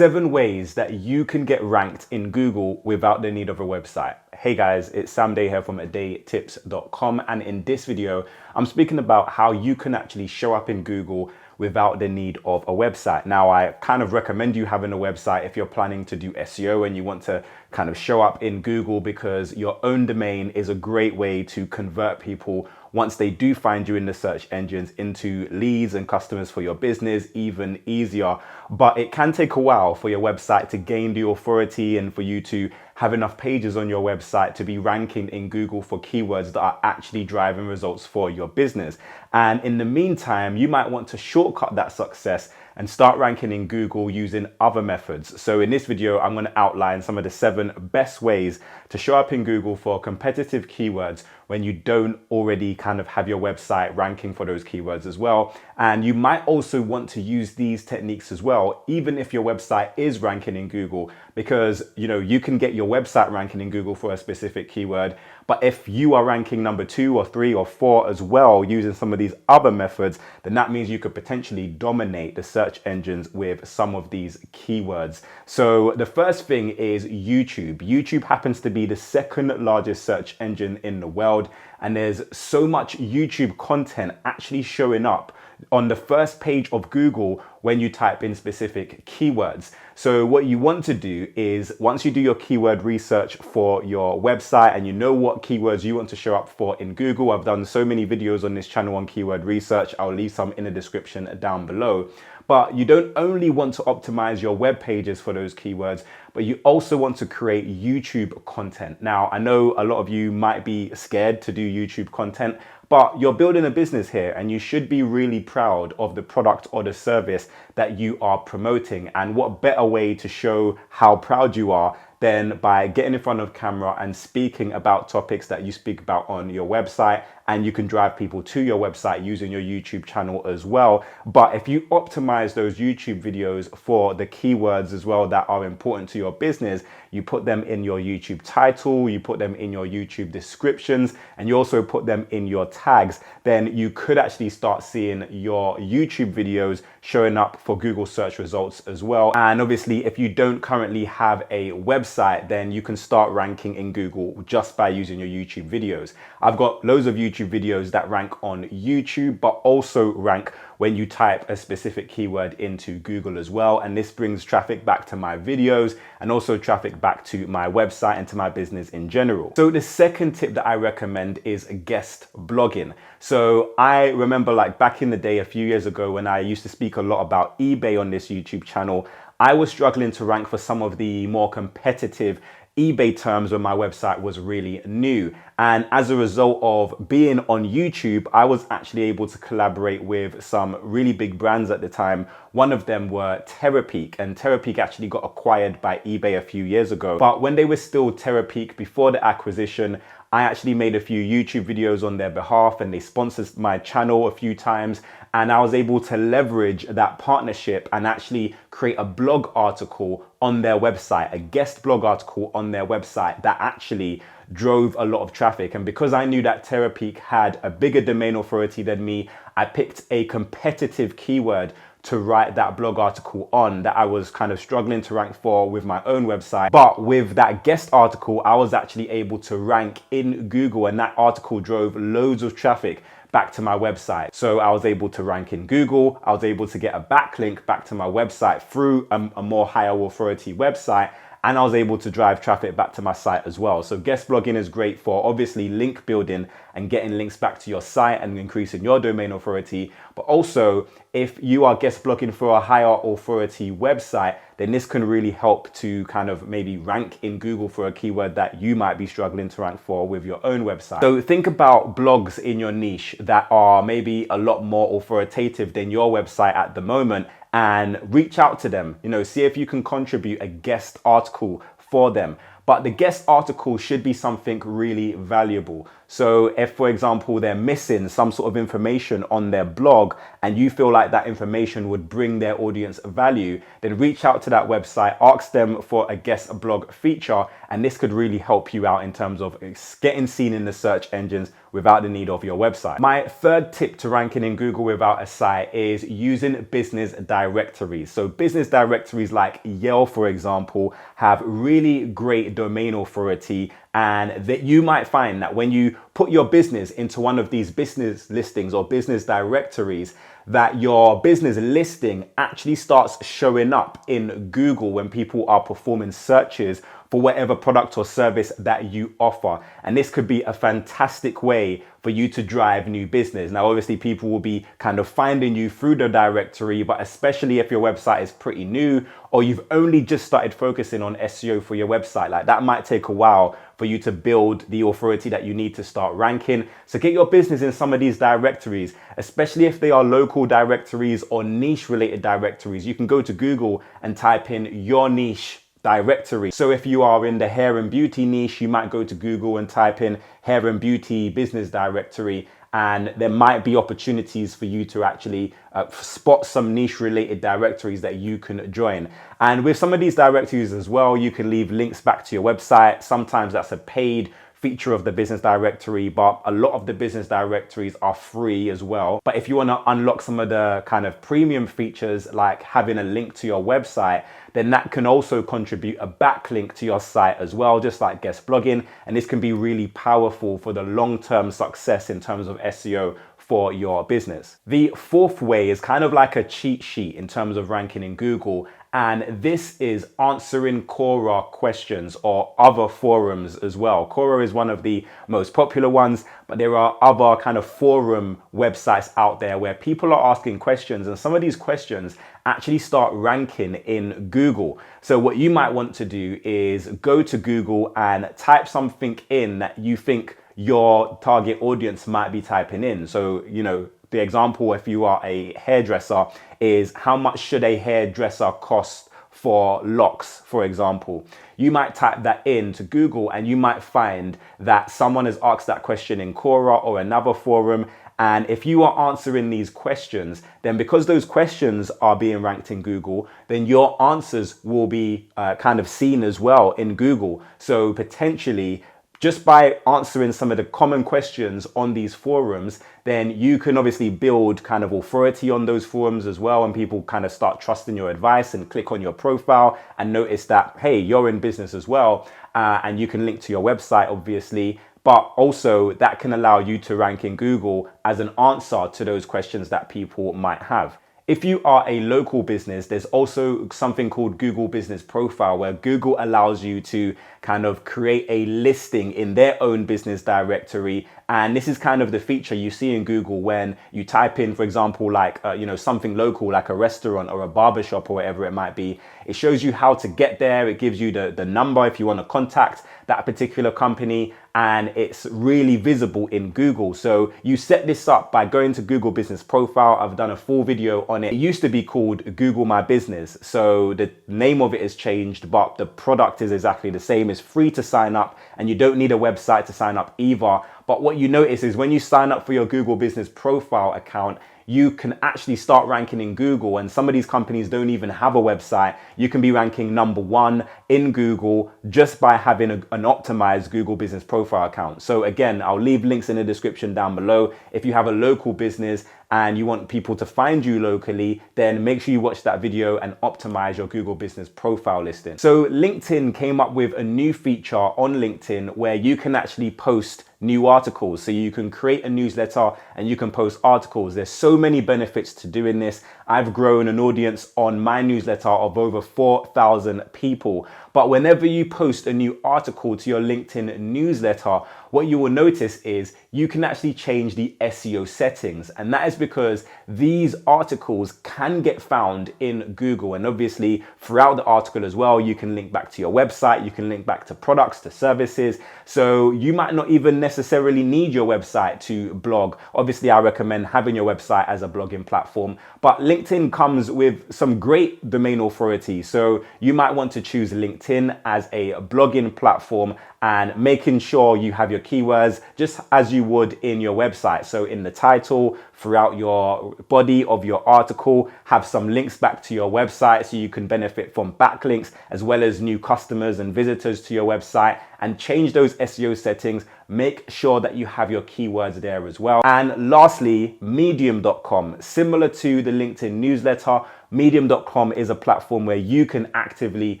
7 ways that you can get ranked in Google without the need of a website. Hey guys, it's Sam Day here from DeyTips.com, and in this video, I'm speaking about how you can actually show up in Google without the need of a website. Now, I kind of recommend you having a website if you're planning to do SEO and you want to kind of show up in Google, because your own domain is a great way to convert people once they do find you in the search engines into leads and customers for your business even easier. But it can take a while for your website to gain the authority and for you to have enough pages on your website to be ranking in Google for keywords that are actually driving results for your business. And in the meantime, you might want to shortcut that success and start ranking in Google using other methods. So in this video, I'm going to outline some of the 7 best ways to show up in Google for competitive keywords when you don't already kind of have your website ranking for those keywords as well. And you might also want to use these techniques as well, even if your website is ranking in Google, because you can get your website ranking in Google for a specific keyword. But if you are ranking number 2 or 3 or 4 as well using some of these other methods, then that means you could potentially dominate the search engines with some of these keywords. So the first thing is YouTube. YouTube happens to be the 2nd largest search engine in the world, and there's so much YouTube content actually showing up on the first page of Google when you type in specific keywords. So what you want to do is, once you do your keyword research for your website and you know what keywords you want to show up for in Google, I've done so many videos on this channel on keyword research. I'll leave some in the description down below. But you don't only want to optimize your web pages for those keywords, but you also want to create YouTube content. Now, I know a lot of you might be scared to do YouTube content, but you're building a business here and you should be really proud of the product or the service that you are promoting. And what better way to show how proud you are than by getting in front of camera and speaking about topics that you speak about on your website. And you can drive people to your website using your YouTube channel as well. But if you optimize those YouTube videos for the keywords as well that are important to your business, you put them in your YouTube title, you put them in your YouTube descriptions, and you also put them in your tags, then you could actually start seeing your YouTube videos showing up for Google search results as well. And obviously, if you don't currently have a website, then you can start ranking in Google just by using your YouTube videos. I've got loads of YouTube videos that rank on YouTube, but also rank when you type a specific keyword into Google as well. And this brings traffic back to my videos and also traffic back to my website and to my business in general. So the second tip that I recommend is guest blogging. So I remember, like, back in the day, a few years ago, when I used to speak a lot about eBay on this YouTube channel, I was struggling to rank for some of the more competitive eBay terms when my website was really new. And as a result of being on YouTube, I was actually able to collaborate with some really big brands at the time. One of them were Terapeak, and Terapeak actually got acquired by eBay a few years ago. But when they were still Terapeak before the acquisition, I actually made a few YouTube videos on their behalf, and they sponsored my channel a few times. And I was able to leverage that partnership and actually create a blog article on their website, a guest blog article on their website that actually drove a lot of traffic. And because I knew that Terapeak had a bigger domain authority than me, I picked a competitive keyword to write that blog article on that I was kind of struggling to rank for with my own website. But with that guest article, I was actually able to rank in Google, and that article drove loads of traffic back to my website. So I was able to rank in Google. I was able to get a backlink back to my website through a more higher authority website. And I was able to drive traffic back to my site as well. So guest blogging is great for obviously link building and getting links back to your site and increasing your domain authority. But also, if you are guest blogging for a higher authority website, then this can really help to kind of maybe rank in Google for a keyword that you might be struggling to rank for with your own website. So think about blogs in your niche that are maybe a lot more authoritative than your website at the moment, and reach out to them. See if you can contribute a guest article for them. but the guest article should be something really valuable. So if, for example, they're missing some sort of information on their blog and you feel like that information would bring their audience value, then reach out to that website, ask them for a guest blog feature, and this could really help you out in terms of getting seen in the search engines without the need of your website. My third tip to ranking in Google without a site is using business directories. So business directories like Yelp, for example, have really great domain authority, and that you might find that when you put your business into one of these business listings or business directories, that your business listing actually starts showing up in Google when people are performing searches for whatever product or service that you offer. And this could be a fantastic way for you to drive new business. Now, obviously, people will be kind of finding you through the directory, but especially if your website is pretty new or you've only just started focusing on SEO for your website, like that might take a while for you to build the authority that you need to start ranking. So get your business in some of these directories, especially if they are local directories or niche related directories. You can go to Google and type in your niche directory. So if you are in the hair and beauty niche, you might go to Google and type in hair and beauty business directory, and there might be opportunities for you to actually spot some niche related directories that you can join. And with some of these directories as well, you can leave links back to your website. Sometimes that's a paid feature of the business directory, but a lot of the business directories are free as well. But if you want to unlock some of the kind of premium features like having a link to your website, then that can also contribute a backlink to your site as well, just like guest blogging. And this can be really powerful for the long-term success in terms of SEO for your business. The fourth way is kind of like a cheat sheet in terms of ranking in Google, and this is answering Quora questions or other forums as well. Quora is one of the most popular ones, but there are other kind of forum websites out there where people are asking questions, and some of these questions actually start ranking in Google. So what you might want to do is go to Google and type something in that you think your target audience might be typing in. So, you know, the example, if you are a hairdresser, is how much should a hairdresser cost for locks, for example. You might type that into Google and you might find that someone has asked that question in Quora or another forum. And if you are answering these questions, then because those questions are being ranked in Google, then your answers will be kind of seen as well in Google. So potentially, just by answering some of the common questions on these forums, then you can obviously build kind of authority on those forums as well. And people kind of start trusting your advice and click on your profile and notice that, hey, you're in business as well. And you can link to your website, obviously. But also that can allow you to rank in Google as an answer to those questions that people might have. If you are a local business, there's also something called Google Business Profile, where Google allows you to kind of create a listing in their own business directory. And this is kind of the feature you see in Google when you type in, for example, like, something local, like a restaurant or a barbershop or whatever it might be. It shows you how to get there. It gives you the number if you want to contact that particular company, and it's really visible in Google. So you set this up by going to Google Business Profile. I've done a full video on it. It used to be called Google My Business. So the name of it has changed, but the product is exactly the same. It's free to sign up and you don't need a website to sign up either. But what you notice is when you sign up for your Google Business Profile account, you can actually start ranking in Google. And some of these companies don't even have a website. You can be ranking #1 in Google just by having an optimized Google Business Profile account. So again, I'll leave links in the description down below. If you have a local business and you want people to find you locally, then make sure you watch that video and optimize your Google Business Profile listing. So LinkedIn came up with a new feature on LinkedIn where you can actually post new articles. So you can create a newsletter and you can post articles. There's so many benefits to doing this. I've grown an audience on my newsletter of over 4,000 people. But whenever you post a new article to your LinkedIn newsletter, what you will notice is you can actually change the SEO settings. And that is because these articles can get found in Google. And obviously throughout the article as well, you can link back to your website, you can link back to products, to services. So you might not even necessarily need your website to blog. Obviously, I recommend having your website as a blogging platform, but LinkedIn comes with some great domain authority. So you might want to choose LinkedIn as a blogging platform and making sure you have your keywords just as you would in your website. So in the title, throughout your body of your article, have some links back to your website so you can benefit from backlinks as well as new customers and visitors to your website, and change those SEO settings. Make sure that you have your keywords there as well. And lastly, medium.com. Similar to the LinkedIn newsletter, medium.com is a platform where you can actively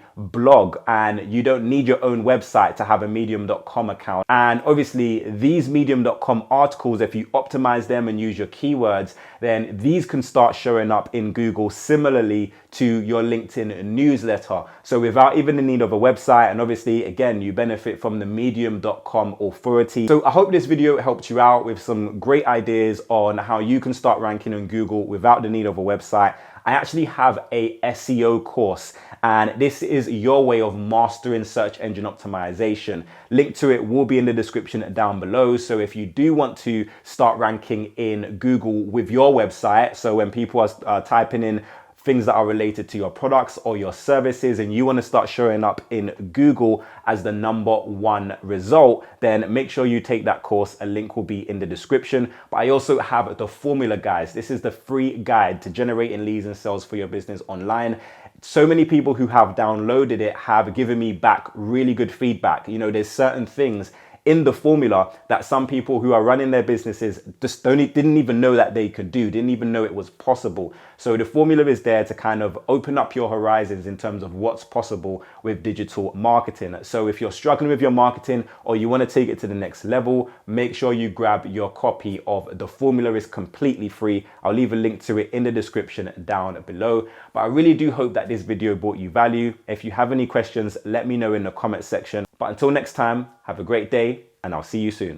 blog, and you don't need your own website to have a medium.com account. And obviously these medium.com articles, if you optimize them and use your keywords, then these can start showing up in Google similarly to your LinkedIn newsletter. So without even the need of a website, and obviously again, you benefit from the medium.com authority. So I hope this video helped you out with some great ideas on how you can start ranking on Google without the need of a website. I actually have a SEO course, and this is your way of mastering search engine optimization. Link to it will be in the description down below. So if you do want to start ranking in Google with your website, so when people are typing in things that are related to your products or your services and you want to start showing up in Google as the #1 result, then make sure you take that course. A link will be in the description. But I also have the formula, guys. This is the free guide to generating leads and sales for your business online. So many people who have downloaded it have given me back really good feedback. You know, there's certain things in the formula that some people who are running their businesses just didn't even know that they could do, didn't even know it was possible. So the formula is there to kind of open up your horizons in terms of what's possible with digital marketing. So if you're struggling with your marketing or you want to take it to the next level, make sure you grab your copy of the formula. Is completely free. I'll leave a link to it in the description down below. But I really do hope that this video brought you value. If you have any questions, let me know in the comment section. But until next time, have a great day, and I'll see you soon.